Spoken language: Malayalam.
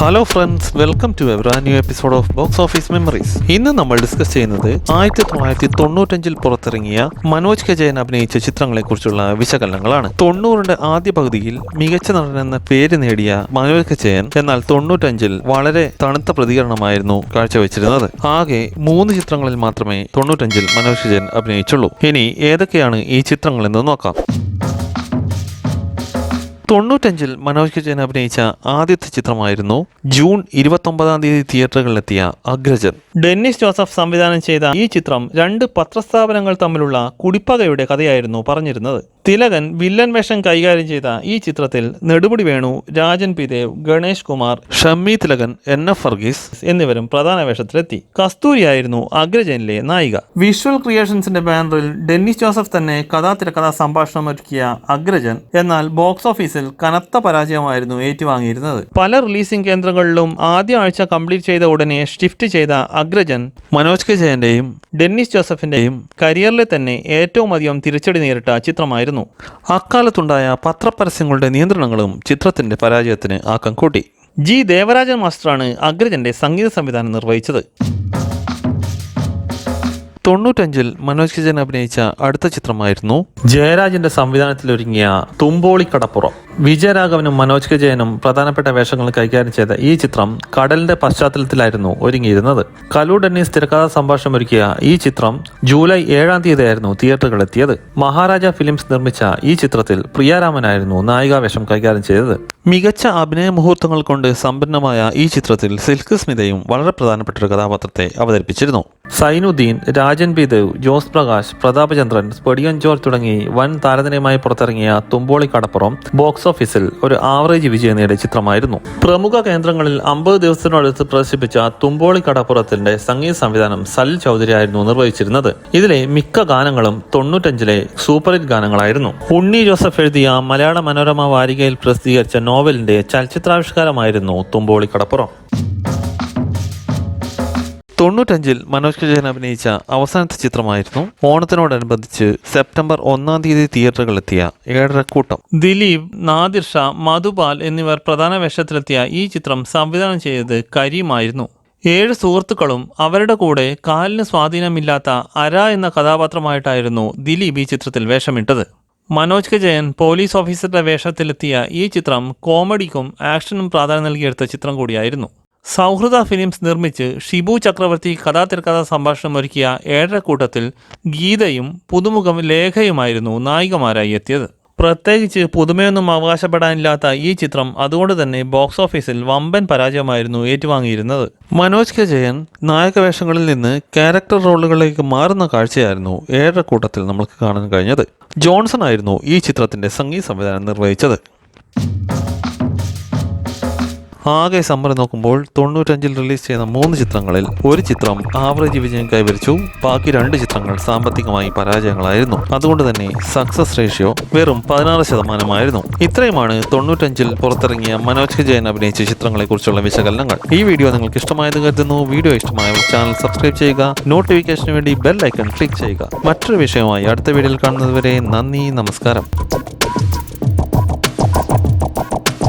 Hello friends, welcome to a brand new episode of box office memories. ഇന്ന് നമ്മൾ ഡിസ്കസ് ചെയ്യുന്നത് 1995 പുറത്തിറങ്ങിയ മനോജ് കെ ജയൻ അഭിനയിച്ച ചിത്രങ്ങളെക്കുറിച്ചുള്ള വിശകലനങ്ങളാണ്. 90ന്റെ ആദ്യ പകുതിയിൽ മികച്ച നടൻ എന്ന പേര് നേടിയ മനോജ് കെ ജയൻ എന്നാൽ 95 വളരെ തണുത്ത പ്രതികരണമായിരുന്നു കാഴ്ചവെച്ചിരുന്നത്. ആകെ 3 ചിത്രങ്ങളിൽ മാത്രമേ 95 മനോജ് കെ ജയൻ അഭിനയിച്ചുള്ളൂ. ഇനി ഏതൊക്കെയാണ് ഈ ചിത്രങ്ങൾ എന്ന് നോക്കാം. 95 മനോജ് കെ ജയൻ അഭിനയിച്ച ആദ്യത്തെ ചിത്രമായിരുന്നു ജൂൺ 29 തിയേറ്ററുകളിലെത്തിയ അഗ്രജൻ. ഡെന്നിസ് ജോസഫ് സംവിധാനം ചെയ്ത ഈ ചിത്രം 2 പത്രസ്ഥാപനങ്ങൾ തമ്മിലുള്ള കുടിപ്പകയുടെ കഥയായിരുന്നു പറഞ്ഞിരുന്നത്. തിലകൻ വില്ലൻ വേഷം കൈകാര്യം ചെയ്ത ഈ ചിത്രത്തിൽ നെടുമുടി വേണു, രാജൻ പി ദേവ്, ഗണേഷ് കുമാർ, ഷമ്മി തിലകൻ, NF വർഗീസ് എന്നിവരും പ്രധാന വേഷത്തിലെത്തി. കസ്തൂരിയായിരുന്നു അഗ്രജനിലെ നായിക. വിഷ്വൽ ക്രിയേഷൻസിന്റെ ബാനറിൽ ഡെന്നിസ് ജോസഫ് തന്നെ തിരക്കഥാ സംഭാഷണം ഒരുക്കിയ അഗ്രജൻ എന്നാൽ ബോക്സ് ഓഫീസിൽ കനത്ത പരാജയമായിരുന്നു ഏറ്റുവാങ്ങിയിരുന്നത്. പല റിലീസിംഗ് കേന്ദ്രങ്ങളിലും ആദ്യ ആഴ്ച കംപ്ലീറ്റ് ചെയ്ത ഉടനെ ഷിഫ്റ്റ് ചെയ്ത അഗ്രജൻ മനോജ് കെ ജയന്റെയും ഡെന്നിസ് ജോസഫിന്റെയും കരിയറിലെ തന്നെ ഏറ്റവും അധികം തിരിച്ചടി നേരിട്ട ചിത്രമായിരുന്നു. അക്കാലത്തുണ്ടായ പത്രപരസ്യങ്ങളുടെ നിയന്ത്രണങ്ങളും ചിത്രത്തിന്റെ പരാജയത്തിന് ആക്കം കൂട്ടി. ജി ദേവരാജൻ മാസ്റ്ററാണ് അഗ്രജന്റെ സംഗീത സംവിധാനം നിർവഹിച്ചത്. 95 മനോജ് കെ ജയൻ അഭിനയിച്ച അടുത്ത ചിത്രമായിരുന്നു ജയരാജന്റെ സംവിധാനത്തിലൊരുങ്ങിയ തുമ്പോളിക്കടപ്പുറം. വിജയരാഘവനും മനോജ് കെ ജയനും പ്രധാനപ്പെട്ട വേഷങ്ങൾ കൈകാര്യം ചെയ്ത ഈ ചിത്രം കടലിന്റെ പശ്ചാത്തലത്തിലായിരുന്നു ഒരുങ്ങിയിരുന്നത്. കലു ഡെന്നീസ് തിരക്കഥാ സംഭാഷണം ഒരുക്കിയ ഈ ചിത്രം ജൂലൈ 7 തിയേറ്ററുകളിലെത്തിയത്. മഹാരാജ ഫിലിംസ് നിർമ്മിച്ച ഈ ചിത്രത്തിൽ പ്രിയാരാമനായിരുന്നു നായികാവേഷം കൈകാര്യം ചെയ്തത്. മികച്ച അഭിനയ മുഹൂർത്തങ്ങൾ കൊണ്ട് സമ്പന്നമായ ഈ ചിത്രത്തിൽ സിൽക്ക് സ്മിതയും വളരെ പ്രധാനപ്പെട്ട ഒരു കഥാപാത്രത്തെ അവതരിപ്പിച്ചിരുന്നു. സൈനുദ്ദീൻ, രാജൻ പി ദേവ്, ജോസ് പ്രകാശ്, പ്രതാപചന്ദ്രൻ, സ്പടിയൻ ജോർജ് തുടങ്ങി വൻ താരതമ്യമായി പുറത്തിറങ്ങിയ തുമ്പോളിക്കടപ്പുറം ബോക്സ് ഓഫീസിൽ ഒരു ആവറേജ് വിജയം നേടിയ ചിത്രമായിരുന്നു. പ്രമുഖ കേന്ദ്രങ്ങളിൽ 50 ദിവസത്തിനടുത്ത് പ്രദർശിപ്പിച്ച തുമ്പോളിക്കടപ്പുറത്തിന്റെ സംഗീത സംവിധാനം സലിൽ ചൗധരി ആയിരുന്നു നിർവഹിച്ചിരുന്നത്. ഇതിലെ മിക്ക ഗാനങ്ങളും 95 സൂപ്പർ ഹിറ്റ് ഗാനങ്ങളായിരുന്നു. ഉണ്ണി ജോസഫ് എഴുതിയ മലയാള മനോരമ വാരികയിൽ പ്രസിദ്ധീകരിച്ച നോവലിന്റെ ചലച്ചിത്രാവിഷ്കാരമായിരുന്നു തുമ്പോളിക്കടപ്പുറം. 95 മനോജ് കെ ജയൻ അഭിനയിച്ച അവസാനത്തെ ചിത്രമായിരുന്നു ഓണത്തിനോടനുബന്ധിച്ച് സെപ്റ്റംബർ 1 തിയേറ്ററുകളിലെത്തിയ ഏഴരക്കൂട്ടം. ദിലീപ്, നാദിർ ഷാ, മധുപാൽ എന്നിവർ പ്രധാന വേഷത്തിലെത്തിയ ഈ ചിത്രം സംവിധാനം ചെയ്തത് കരീമായിരുന്നു. 7 സുഹൃത്തുക്കളും അവരുടെ കൂടെ കാലിന് സ്വാധീനമില്ലാത്ത അര എന്ന കഥാപാത്രമായിട്ടായിരുന്നു ദിലീപ് ഈ ചിത്രത്തിൽ വേഷമിട്ടത്. മനോജ് കെ ജയൻ പോലീസ് ഓഫീസറുടെ വേഷത്തിലെത്തിയ ഈ ചിത്രം കോമഡിക്കും ആക്ഷനും പ്രാധാന്യം നൽകിയെടുത്ത ചിത്രം കൂടിയായിരുന്നു. സൗഹൃദ ഫിലിംസ് നിർമ്മിച്ച് ഷിബു ചക്രവർത്തി തിരക്കഥാ സംഭാഷണം ഒരുക്കിയ ഏഴരക്കൂട്ടത്തിൽ ഗീതയും പുതുമുഖം ലേഖയുമായിരുന്നു നായികമാരായി എത്തിയത്. പ്രത്യേകിച്ച് പുതുമയൊന്നും അവകാശപ്പെടാനില്ലാത്ത ഈ ചിത്രം അതുകൊണ്ട് തന്നെ ബോക്സ് ഓഫീസിൽ വമ്പൻ പരാജയമായിരുന്നു ഏറ്റുവാങ്ങിയിരുന്നത്. മനോജ് കെ ജയൻ നായകവേഷങ്ങളിൽ നിന്ന് ക്യാരക്ടർ റോളുകളിലേക്ക് മാറുന്ന കാഴ്ചയായിരുന്നു ഏഴരക്കൂട്ടത്തിൽ നമുക്ക് കാണാൻ കഴിഞ്ഞത്. ജോൺസൺ ആയിരുന്നു ഈ ചിത്രത്തിന്റെ സംഗീത സംവിധാനം നിർവഹിച്ചത്. ആകെ സമ്മറി നോക്കുമ്പോൾ 95 റിലീസ് ചെയ്യുന്ന 3 ചിത്രങ്ങളിൽ ഒരു ചിത്രം ആവറേജ് വിജയം കൈവരിച്ചു. ബാക്കി 2 ചിത്രങ്ങൾ സാമ്പത്തികമായി പരാജയങ്ങളായിരുന്നു. അതുകൊണ്ട് തന്നെ സക്സസ് റേഷ്യോ വെറും 16%. ഇത്രയുമാണ് 95 പുറത്തിറങ്ങിയ മനോജ് കെ ജയൻ അഭിനയിച്ച ചിത്രങ്ങളെ കുറിച്ചുള്ള വിശകലനങ്ങൾ. ഈ വീഡിയോ നിങ്ങൾക്ക് ഇഷ്ടമായത് കരുതുന്നു. വീഡിയോ ഇഷ്ടമായാൽ ചാനൽ സബ്സ്ക്രൈബ് ചെയ്യുക. നോട്ടിഫിക്കേഷന് വേണ്ടി ബെൽ ഐക്കൺ ക്ലിക്ക് ചെയ്യുക. മറ്റൊരു വിഷയമായി അടുത്ത വീഡിയോയിൽ കാണുന്നതുവരെ നന്ദി, നമസ്കാരം.